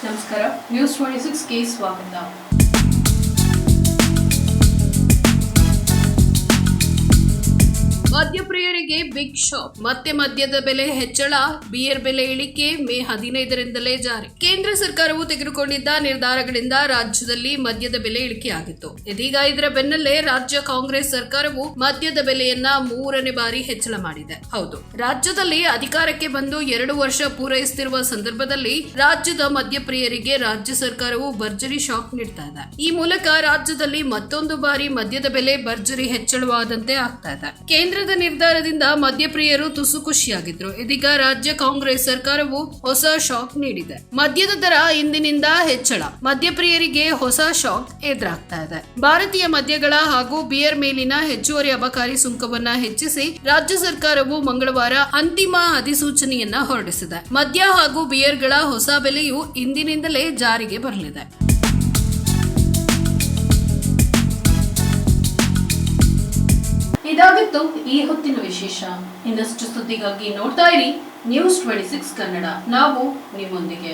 ನಮಸ್ಕಾರ, ನ್ಯೂಸ್ 26ಗೆ ಸ್ವಾಗತ. ಮದ್ಯಪ್ರಿಯರಿಗೆ big shock. ಮತ್ತೆ ಮದ್ಯದ ಬೆಲೆ ಹೆಚ್ಚಳ, ಬಿಯರ್ ಬೆಲೆ ಇಳಿಕೆ ಮೇ 15ರಿಂದಲೇ ಜಾರಿ. ಕೇಂದ್ರ ಸರ್ಕಾರವು ತೆಗೆದುಕೊಂಡಿದ್ದ ನಿರ್ಧಾರಗಳಿಂದ ರಾಜ್ಯದಲ್ಲಿ ಮದ್ಯದ ಬೆಲೆ ಇಳಿಕೆಯಾಗಿತ್ತು. ಇದೀಗ ಇದರ ಬೆನ್ನಲ್ಲೇ ರಾಜ್ಯ ಕಾಂಗ್ರೆಸ್ ಸರ್ಕಾರವು ಮದ್ಯದ ಬೆಲೆಯನ್ನ 3ನೇ ಬಾರಿ ಹೆಚ್ಚಳ ಮಾಡಿದೆ. ಹೌದು, ರಾಜ್ಯದಲ್ಲಿ ಅಧಿಕಾರಕ್ಕೆ ಬಂದು 2 ವರ್ಷ ಪೂರೈಸುತ್ತಿರುವ ಸಂದರ್ಭದಲ್ಲಿ ರಾಜ್ಯದ ಮದ್ಯಪ್ರಿಯರಿಗೆ ರಾಜ್ಯ ಸರ್ಕಾರವು ಭರ್ಜರಿ ಶಾಕ್ ನೀಡ್ತಾ ಇದೆ. ಈ ಮೂಲಕ ರಾಜ್ಯದಲ್ಲಿ ಮತ್ತೊಂದು ಬಾರಿ ಮದ್ಯದ ಬೆಲೆ ಭರ್ಜರಿ ಹೆಚ್ಚಳವಾದಂತೆ ಆಗ್ತಾ ಇದೆ. ಕೇಂದ್ರದ ನಿರ್ಧಾರದಿಂದ ಮದ್ಯಪ್ರಿಯರು ತುಸು ಖುಷಿಯಾಗಿದ್ರು. ಇದೀಗ ರಾಜ್ಯ ಕಾಂಗ್ರೆಸ್ ಸರ್ಕಾರವು ಹೊಸ ಶಾಕ್ ನೀಡಿದೆ. ಮದ್ಯದ ದರ ಇಂದಿನಿಂದ ಹೆಚ್ಚಳ, ಮದ್ಯಪ್ರಿಯರಿಗೆ ಹೊಸ ಶಾಕ್ ಎದುರಾಗ್ತಾ ಇದೆ. ಭಾರತೀಯ ಮದ್ಯಗಳ ಹಾಗೂ ಬಿಯರ್ ಮೇಲಿನ ಹೆಚ್ಚುವರಿ ಅಬಕಾರಿ ಸುಂಕವನ್ನ ಹೆಚ್ಚಿಸಿ ರಾಜ್ಯ ಸರ್ಕಾರವು ಮಂಗಳವಾರ ಅಂತಿಮ ಅಧಿಸೂಚನೆಯನ್ನ ಹೊರಡಿಸಿದೆ. ಮದ್ಯ ಹಾಗೂ ಬಿಯರ್ಗಳ ಹೊಸ ಬೆಲೆಯು ಇಂದಿನಿಂದಲೇ ಜಾರಿಗೆ ಬರಲಿದೆ. ಇದಾಗಿತ್ತು ಈ ಹೊತ್ತಿನ ವಿಶೇಷ. ಇನ್ನಷ್ಟು ಸುದ್ದಿಗಾಗಿ ನೋಡ್ತಾ ಇರಿ ನ್ಯೂಸ್ 26 ಕನ್ನಡ. ನಾವು ನಿಮ್ಮೊಂದಿಗೆ.